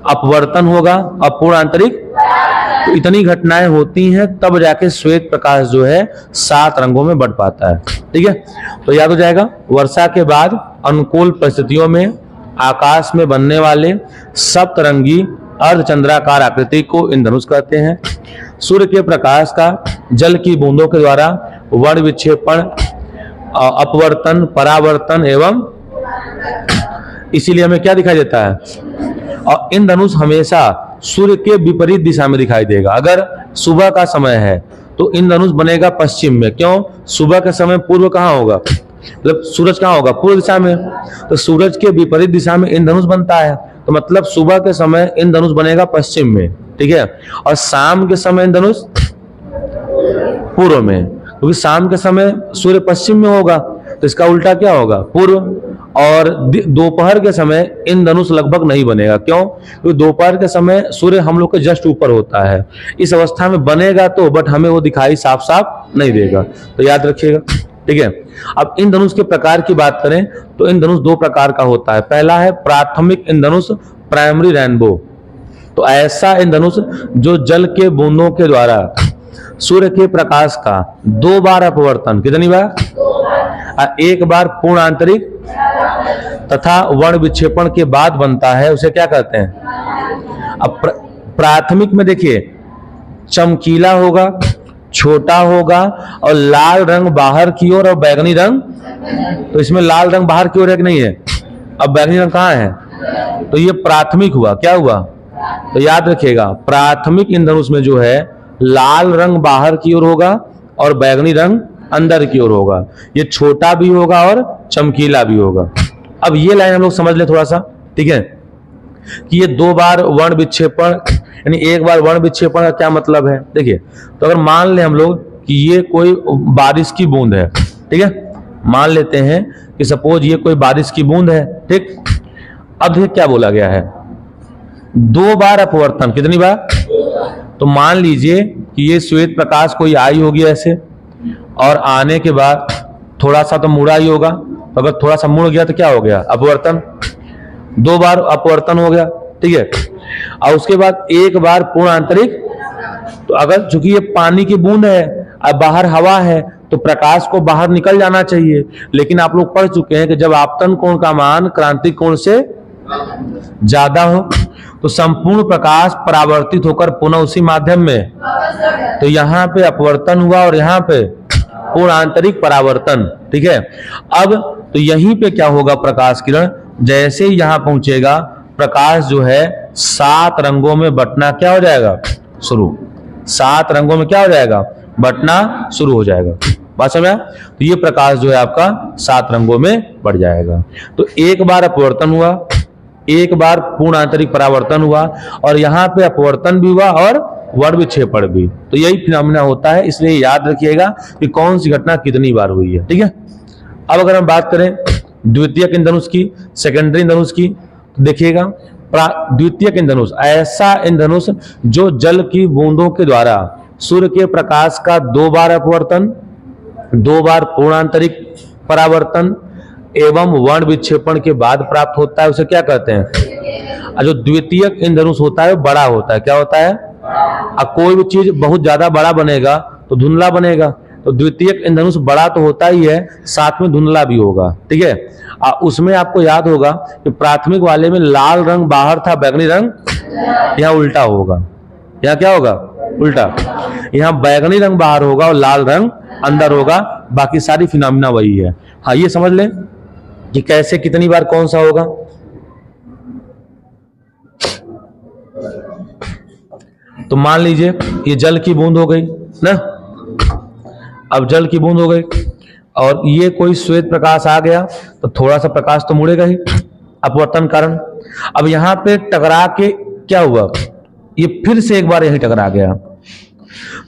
अपवर्तन होगा और पूर्ण आंतरिक, तो इतनी घटनाएं होती हैं तब जाके श्वेत प्रकाश जो है 7 रंगों में बढ़ पाता है। ठीक है, तो याद हो जाएगा वर्षा के बाद अनुकूल परिस्थितियों में आकाश में बनने वाले सप्तरंगी अर्धचंद्राकार आकृति को इंद्रधनुष कहते हैं। सूर्य के प्रकाश का जल की बूंदों के द्वारा वर्ण विक्षेपण, अपवर्तन, परावर्तन एवं इसीलिए हमें क्या दिखाई देता है, और इंद्रधनुष हमेशा सूर्य के विपरीत दिशा में दिखाई देगा। अगर सुबह का समय है तो इंद्रधनुष बनेगा पश्चिम में। क्यों? सुबह के समय पूर्व कहाँ होगा, मतलब सूरज कहाँ होगा, पूर्व दिशा में। तो सूरज के विपरीत दिशा में इंद्रधनुष बनता है, तो मतलब सुबह के समय इंद्रधनुष बनेगा पश्चिम में, ठीक है। और शाम के समय इंद्रधनुष पूर्व में, क्योंकि शाम के समय सूर्य पश्चिम में होगा, तो इसका उल्टा क्या होगा, पूर्व। और दोपहर के समय इंद्रधनुष लगभग नहीं बनेगा। क्यों? क्योंकि दोपहर के समय सूर्य हम लोग के जस्ट ऊपर होता है। इस अवस्था में बनेगा तो, बट हमें वो दिखाई साफ साफ नहीं देगा, तो याद रखिएगा, ठीक है। अब इंद्रधनुष के प्रकार की बात करें तो इंद्रधनुष दो प्रकार का होता है। पहला है प्राथमिक इंद्रधनुष, प्राइमरी रेनबो। तो ऐसा इंद्रधनुष जो जल के बूंदों के द्वारा सूर्य के प्रकाश का 2 बार अपवर्तन, कितनी बार, 1 बार पूर्ण आंतरिक तथा वर्ण विक्षेपण के बाद बनता है, उसे क्या कहते हैं। अब प्राथमिक में देखिए चमकीला होगा, छोटा होगा और लाल रंग बाहर की ओर और बैगनी रंग, तो इसमें लाल रंग बाहर की ओर है कि नहीं है, अब बैगनी रंग कहाँ है, तो ये प्राथमिक हुआ। क्या हुआ, तो याद रखिएगा प्राथमिक इंद्रधनुष में जो है लाल रंग बाहर की ओर होगा और बैगनी रंग अंदर की ओर होगा। ये छोटा भी होगा और चमकीला भी होगा। अब ये लाइन हम लोग समझ ले थोड़ा सा, ठीक है, कि ये 2 बार वर्ण विक्षेपण, यानी 1 बार वर्ण विक्षेपण का क्या मतलब है। देखिए, तो अगर मान ले हम लोग कि ये कोई बारिश की बूंद है, ठीक है, मान लेते हैं कि सपोज ये कोई बारिश की बूंद है, ठीक। अब देखिए क्या बोला गया है, 2 बार अपवर्तन, कितनी बार, तो मान लीजिए कि ये श्वेत प्रकाश कोई आई होगी ऐसे, और आने के बाद थोड़ा सा तो मुड़ा ही होगा, तो अगर थोड़ा सा मुड़ गया तो क्या हो गया, अपवर्तन, 2 बार अपवर्तन हो गया, ठीक है। और उसके बाद 1 बार पूर्ण आंतरिक, तो अगर चूंकि ये पानी की बूंद है, अब बाहर हवा है, तो प्रकाश को बाहर निकल जाना चाहिए। लेकिन आप लोग पढ़ चुके हैं कि जब आपतन कोण का मान क्रांतिक कोण से ज्यादा हो तो संपूर्ण प्रकाश परावर्तित होकर पुनः उसी माध्यम में, तो यहाँ पे अपवर्तन हुआ और यहाँ पे पूर्ण आंतरिक परावर्तन, ठीक है। अब तो यहीं पे क्या होगा, प्रकाश किरण जैसे ही यहां पहुंचेगा, प्रकाश जो है 7 रंगों में बंटना क्या हो जाएगा, शुरू। 7 रंगों में क्या हो जाएगा, बंटना शुरू हो जाएगा। बात समझ में? तो ये प्रकाश जो है आपका 7 रंगों में बढ़ जाएगा। तो 1 बार अपवर्तन हुआ, 1 बार पूर्ण आंतरिक परावर्तन हुआ, और यहाँ पे अपवर्तन भी हुआ और वर्ण विक्षेपण भी। तो यही फिनोमेना होता है, इसलिए याद रखिएगा कि कौन सी घटना कितनी बार हुई है, ठीक है। अब अगर हम बात करें द्वितीयक इंद्रधनुष की, सेकेंडरी इंद्रधनुष की, तो देखिएगा द्वितीयक इंद्रधनुष ऐसा इंद्रधनुष जो जल की बूंदों के द्वारा सूर्य के प्रकाश का 2 बार अपवर्तन, 2 बार पूर्ण आंतरिक परावर्तन एवं वर्ण विक्षेपण के बाद प्राप्त होता है, उसे क्या कहते हैं। जो द्वितीयक इंद्रधनुष होता है बड़ा होता है, क्या होता है, अब कोई भी चीज बहुत ज्यादा बड़ा बनेगा तो धुंधला बनेगा, तो द्वितीयक इंद्रधनुष बड़ा तो होता ही है, साथ में धुंधला भी होगा, ठीक है। उसमें आपको याद होगा कि प्राथमिक वाले में लाल रंग बाहर था, बैगनी रंग यहाँ उल्टा होगा, यहाँ क्या होगा, उल्टा, यहाँ बैगनी रंग बाहर होगा और लाल रंग अंदर होगा। बाकी सारी फिनोमेना वही है। हाँ, ये समझ लें कि कैसे कितनी बार कौन सा होगा। तो मान लीजिए ये जल की बूंद हो गई ना, अब जल की बूंद हो गई और ये कोई श्वेत प्रकाश आ गया, तो थोड़ा सा प्रकाश तो मुड़ेगा ही अपवर्तन कारण। अब यहां पे टकरा के क्या हुआ, ये फिर से एक बार यही टकरा गया,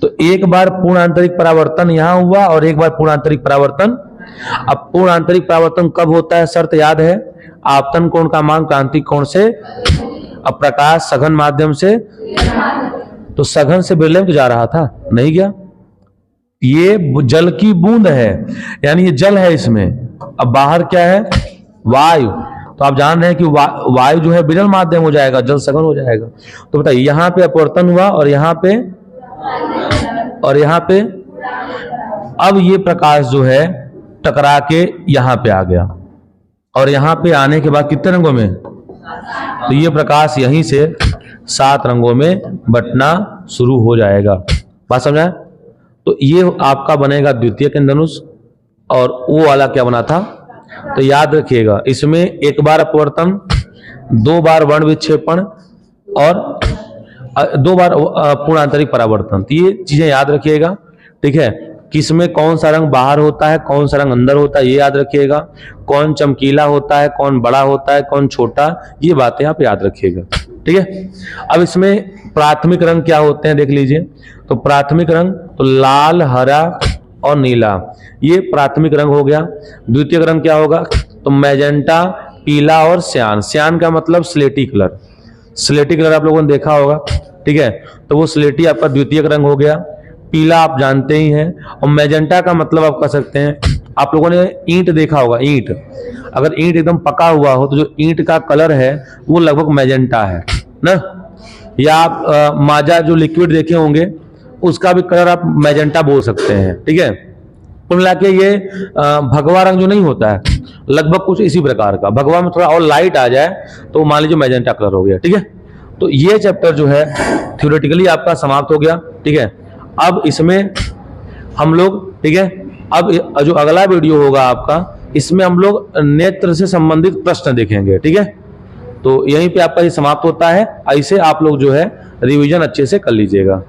तो 1 बार पूर्ण आंतरिक परावर्तन यहां हुआ और 1 बार पूर्ण आंतरिक परावर्तन। अब पूर्ण आंतरिक परावर्तन कब होता है, शर्त याद है, आपतन कोण का मान क्रांतिक कोण से, अब प्रकाश सघन माध्यम से, तो सघन से बिरले में तो जा रहा था, नहीं गया, ये जल की बूंद है, यानी ये जल है इसमें। अब बाहर क्या है, वायु, तो आप जान रहे हैं कि वायु जो है विरल माध्यम हो जाएगा, जल सघन हो जाएगा। तो बताइए यहां पे अपवर्तन हुआ और यहां पे, और यहां पे, अब ये प्रकाश जो है टकरा के यहां पे आ गया, और यहाँ पे आने के बाद कितने रंगों में, तो ये प्रकाश यहीं से 7 रंगों में बंटना शुरू हो जाएगा। बात समझा? तो ये आपका बनेगा द्वितीयक इंद्रधनुष, और वो वाला क्या बना था, तो याद रखिएगा इसमें एक बार अपवर्तन, 2 बार वर्ण विक्षेपण और 2 बार पूर्ण आंतरिक परावर्तन। तो ये चीजें याद रखिएगा, ठीक है। किसमें कौन सा रंग बाहर होता है, कौन सा रंग अंदर होता है, ये याद रखिएगा। कौन चमकीला होता है, कौन बड़ा होता है, कौन छोटा, ये बातें आप याद रखिएगा, ठीक है। अब इसमें प्राथमिक रंग क्या होते हैं देख लीजिए। तो प्राथमिक रंग तो लाल, हरा और नीला, ये प्राथमिक रंग हो गया। द्वितीयक रंग क्या होगा, तो मैजेंटा, पीला और सियान। सियान का मतलब स्लेटी कलर, स्लेटी कलर आप लोगों ने देखा होगा, ठीक है। तो वो स्लेटी आपका द्वितीयक रंग हो गया। पीला आप जानते ही हैं, और मैजेंटा का मतलब आप कह सकते हैं, आप लोगों ने ईंट देखा होगा, ईंट, अगर ईंट एकदम पका हुआ हो तो जो ईंट का कलर है वो लगभग मैजेंटा है ना। या आप माजा जो लिक्विड देखे होंगे उसका भी कलर आप मैजेंटा बोल सकते हैं, ठीक है। कुल मिला के ये भगवा रंग जो नहीं होता है, लगभग कुछ इसी प्रकार का, भगवा में थोड़ा और लाइट आ जाए तो मान लीजिए मैजेंटा कलर हो गया, ठीक है। तो ये चैप्टर जो है थ्योरेटिकली आपका समाप्त हो गया, ठीक है। अब इसमें हम लोग, ठीक है, अब जो अगला वीडियो होगा आपका, इसमें हम लोग नेत्र से संबंधित प्रश्न देखेंगे, ठीक है। तो यहीं पे आपका ये समाप्त होता है। ऐसे आप लोग जो है रिवीजन अच्छे से कर लीजिएगा।